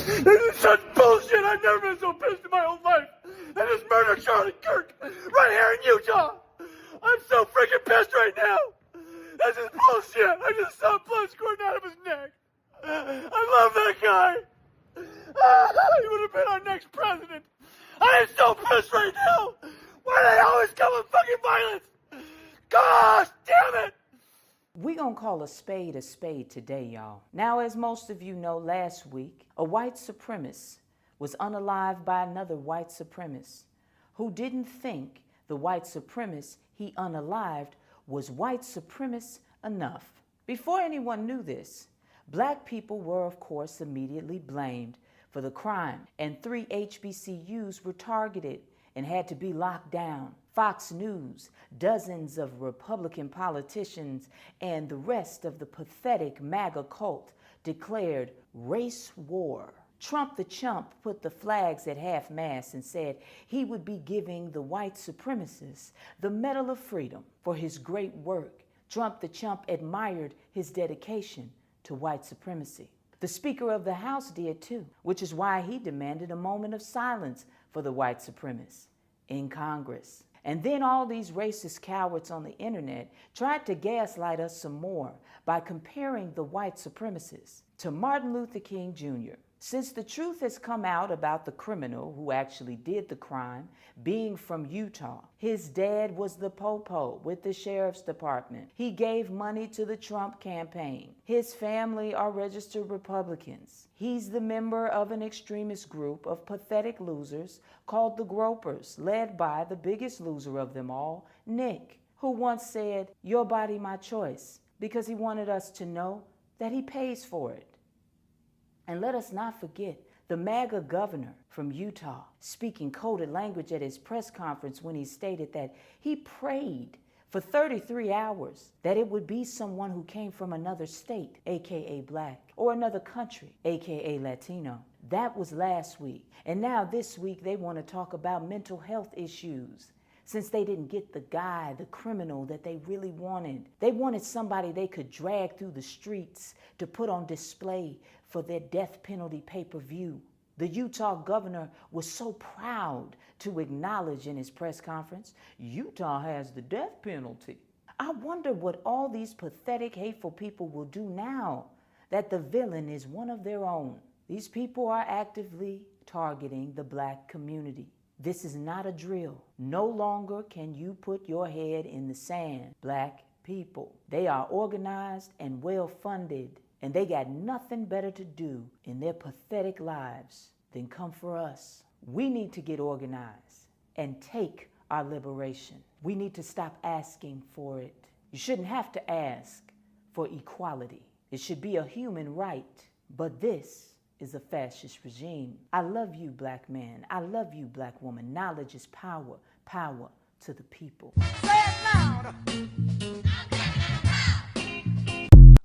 This is such bullshit. I've never been so pissed in my whole life. I just murdered Charlie Kirk right here in Utah. I'm so freaking pissed right now. This is bullshit. I just saw blood squirting out of his neck. I love that guy. He would have been our next president. I am so pissed right now. Why do they always come with fucking violence? Gosh damn it. We gonna call a spade today, y'all. Now, as most of you know, last week, a white supremacist was unalived by another white supremacist who didn't think the white supremacist he unalived was white supremacist enough. Before anyone knew this, black people were, of course, immediately blamed for the crime, and 3 HBCUs were targeted and had to be locked down. Fox News, dozens of Republican politicians, and the rest of the pathetic MAGA cult declared race war. Trump the chump put the flags at half-mast and said he would be giving the white supremacists the Medal of Freedom for his great work. Trump the chump admired his dedication to white supremacy. The Speaker of the House did too, which is why he demanded a moment of silence for the white supremacists in Congress. And then all these racist cowards on the internet tried to gaslight us some more by comparing the white supremacists to Martin Luther King Jr. Since the truth has come out about the criminal who actually did the crime being from Utah, his dad was the popo with the sheriff's department. He gave money to the Trump campaign. His family are registered Republicans. He's the member of an extremist group of pathetic losers called the Gropers, led by the biggest loser of them all, Nick, who once said, "Your body, my choice," because he wanted us to know that he pays for it. And let us not forget the MAGA governor from Utah speaking coded language at his press conference when he stated that he prayed for 33 hours that it would be someone who came from another state, aka black, or another country, aka Latino. That was last week. And now this week they want to talk about mental health issues. Since they didn't get the guy, the criminal that they really wanted. They wanted somebody they could drag through the streets to put on display for their death penalty pay-per-view. The Utah governor was so proud to acknowledge in his press conference, Utah has the death penalty. I wonder what all these pathetic, hateful people will do now that the villain is one of their own. These people are actively targeting the black community. This is not a drill. No longer can you put your head in the sand, black people. They are organized and well-funded, and they got nothing better to do in their pathetic lives than come for us. We need to get organized and take our liberation. We need to stop asking for it. You shouldn't have to ask for equality. It should be a human right. But this is a fascist regime. I love you, black man. I love you, black woman. Knowledge is power. Power to the people. Say it loud.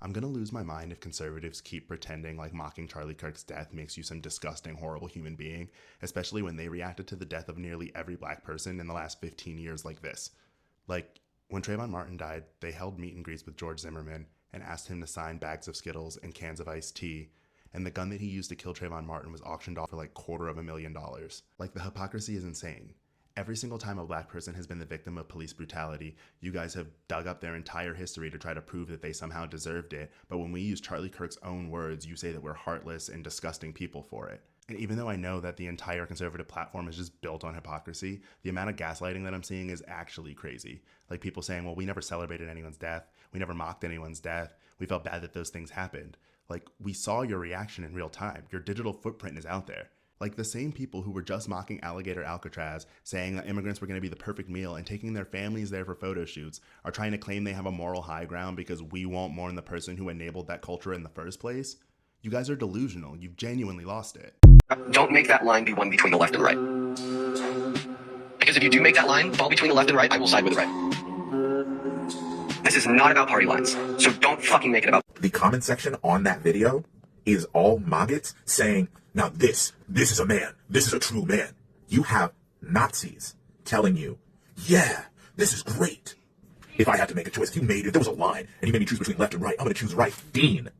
I'm gonna lose my mind if conservatives keep pretending like mocking Charlie Kirk's death makes you some disgusting, horrible human being, especially when they reacted to the death of nearly every black person in the last 15 years like this. Like, when Trayvon Martin died, they held meet and greets with George Zimmerman and asked him to sign bags of Skittles and cans of iced tea, and the gun that he used to kill Trayvon Martin was auctioned off for like $250,000. Like, the hypocrisy is insane. Every single time a black person has been the victim of police brutality, you guys have dug up their entire history to try to prove that they somehow deserved it, but when we use Charlie Kirk's own words, you say that we're heartless and disgusting people for it. And even though I know that the entire conservative platform is just built on hypocrisy, the amount of gaslighting that I'm seeing is actually crazy. Like people saying, well, we never celebrated anyone's death, we never mocked anyone's death, we felt bad that those things happened. Like, we saw your reaction in real time. Your digital footprint is out there. Like, the same people who were just mocking Alligator Alcatraz, saying that immigrants were going to be the perfect meal and taking their families there for photo shoots, are trying to claim they have a moral high ground because we won't mourn the person who enabled that culture in the first place. You guys are delusional. You've genuinely lost it. Don't make that line be one between the left and the right. Because if you do make that line fall between the left and right, I will side with the right. This is not about party lines, so don't fucking make it about... The comment section on that video is all maggots saying, now this is a man. This is a true man. You have Nazis telling you, yeah, this is great. If I had to make a choice, if there was a line and you made me choose between left and right, I'm going to choose right. Dean.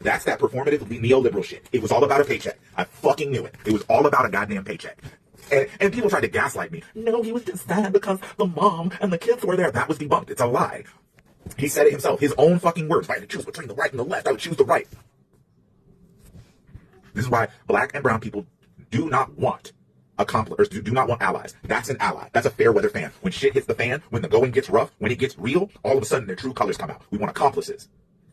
That's that performative neoliberal shit. It was all about a paycheck. I fucking knew it. It was all about a goddamn paycheck. And people tried to gaslight me. No, he was just sad because the mom and the kids were there. That was debunked. It's a lie. He said it himself. His own fucking words. If I had to choose between the right and the left, I would choose the right. This is why black and brown people do not want accomplices, do not want allies. That's an ally. That's a fair weather fan. When shit hits the fan, when the going gets rough, when it gets real, all of a sudden their true colors come out. We want accomplices.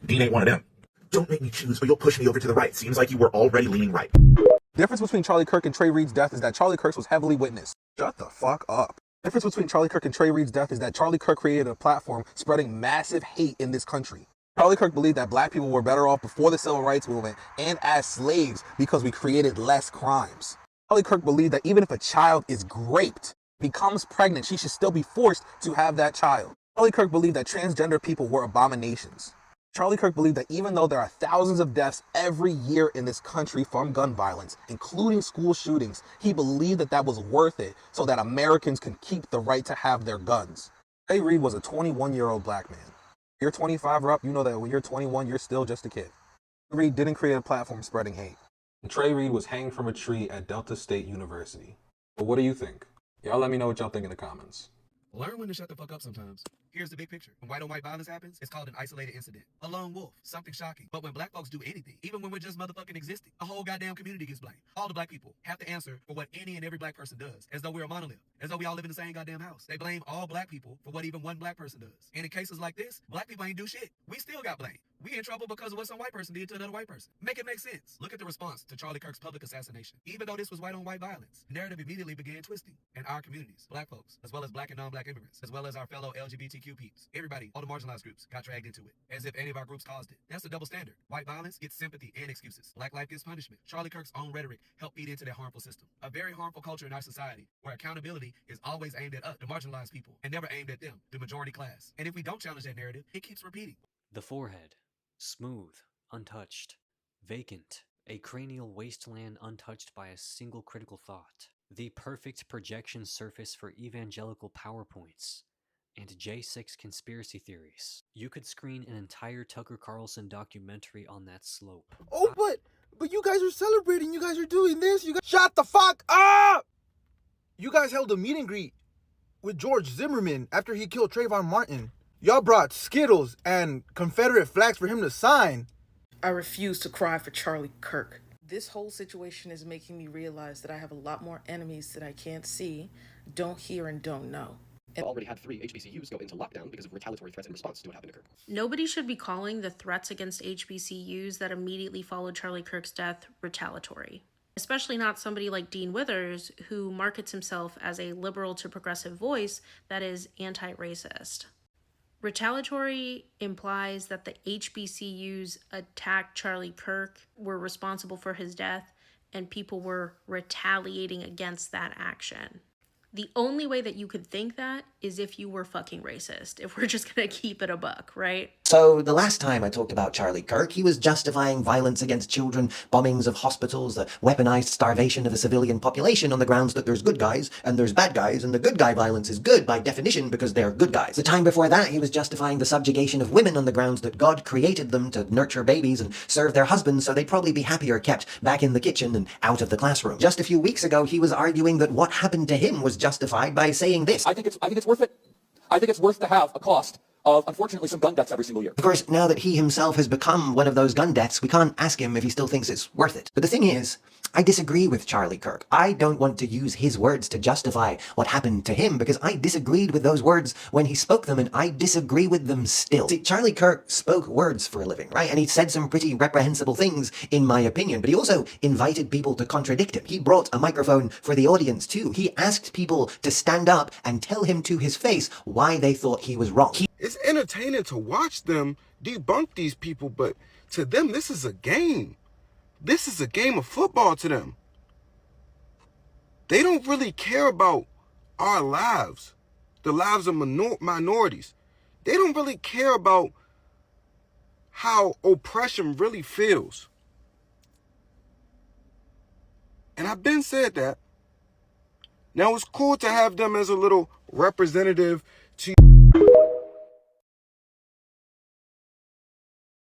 Dean ain't one of them. Don't make me choose or you'll push me over to the right. Seems like you were already leaning right. The difference between Charlie Kirk and Trey Reed's death is that Charlie Kirk's was heavily witnessed. Shut the fuck up. The difference between Charlie Kirk and Trey Reed's death is that Charlie Kirk created a platform spreading massive hate in this country. Charlie Kirk believed that black people were better off before the civil rights movement and as slaves because we created less crimes. Charlie Kirk believed that even if a child is raped, becomes pregnant, she should still be forced to have that child. Charlie Kirk believed that transgender people were abominations. Charlie Kirk believed that even though there are thousands of deaths every year in this country from gun violence, including school shootings, he believed that that was worth it so that Americans can keep the right to have their guns. Trey Reed was a 21-year-old black man. If you're 25 or up, you know that when you're 21, you're still just a kid. Trey Reed didn't create a platform spreading hate. And Trey Reed was hanged from a tree at Delta State University. But what do you think? Y'all let me know what y'all think in the comments. Learn when to shut the fuck up sometimes. Here's the big picture. When white on white violence happens, it's called an isolated incident. A lone wolf. Something shocking. But when black folks do anything, even when we're just motherfucking existing, a whole goddamn community gets blamed. All the black people have to answer for what any and every black person does, as though we're a monolith, as though we all live in the same goddamn house. They blame all black people for what even one black person does. And in cases like this, black people ain't do shit. We still got blamed. We in trouble because of what some white person did to another white person. Make it make sense. Look at the response to Charlie Kirk's public assassination. Even though this was white on white violence, narrative immediately began twisting. And our communities, black folks, as well as black and non-black immigrants, as well as our fellow LGBTQ peeps, everybody, all the marginalized groups, got dragged into it, as if any of our groups caused it. That's the double standard. White violence gets sympathy and excuses. Black life gets punishment. Charlie Kirk's own rhetoric helped feed into that harmful system. A very harmful culture in our society, where accountability is always aimed at us, the marginalized people, and never aimed at them, the majority class. And if we don't challenge that narrative, it keeps repeating. The forehead. Smooth, untouched, vacant, a cranial wasteland untouched by a single critical thought, the perfect projection surface for evangelical PowerPoints, and J6 conspiracy theories. You could screen an entire Tucker Carlson documentary on that slope. Oh, but you guys are celebrating, you guys are doing this, you guys— Shut the fuck up! You guys held a meet and greet with George Zimmerman after he killed Trayvon Martin. Y'all brought Skittles and Confederate flags for him to sign. I refuse to cry for Charlie Kirk. This whole situation is making me realize that I have a lot more enemies that I can't see, don't hear, and don't know. Already had 3 HBCUs go into lockdown because of retaliatory threats in response to what happened to Kirk. Nobody should be calling the threats against HBCUs that immediately followed Charlie Kirk's death retaliatory. Especially not somebody like Dean Withers, who markets himself as a liberal to progressive voice that is anti-racist. Retaliatory implies that the HBCUs attacked Charlie Kirk, were responsible for his death, and people were retaliating against that action. The only way that you could think that is if you were fucking racist, if we're just gonna keep it a buck, right? So the last time I talked about Charlie Kirk, he was justifying violence against children, bombings of hospitals, the weaponized starvation of a civilian population on the grounds that there's good guys and there's bad guys, and the good guy violence is good by definition because they're good guys. The time before that, he was justifying the subjugation of women on the grounds that God created them to nurture babies and serve their husbands, so they'd probably be happier kept back in the kitchen and out of the classroom. Just a few weeks ago, he was arguing that what happened to him was justified by saying this. I think it's worth it. I think it's worth to have a cost of, unfortunately, some gun deaths every single year. Of course, now that he himself has become one of those gun deaths, we can't ask him if he still thinks it's worth it. But the thing is, I disagree with Charlie Kirk. I don't want to use his words to justify what happened to him because I disagreed with those words when he spoke them, and I disagree with them still. See, Charlie Kirk spoke words for a living, right? And he said some pretty reprehensible things, in my opinion, but he also invited people to contradict him. He brought a microphone for the audience too. He asked people to stand up and tell him to his face why they thought he was wrong. It's entertaining to watch them debunk these people, but to them, this is a game. This is a game of football to them. They don't really care about our lives, the lives of minorities. They don't really care about how oppression really feels. And I've been said that. Now, it's cool to have them as a little representative to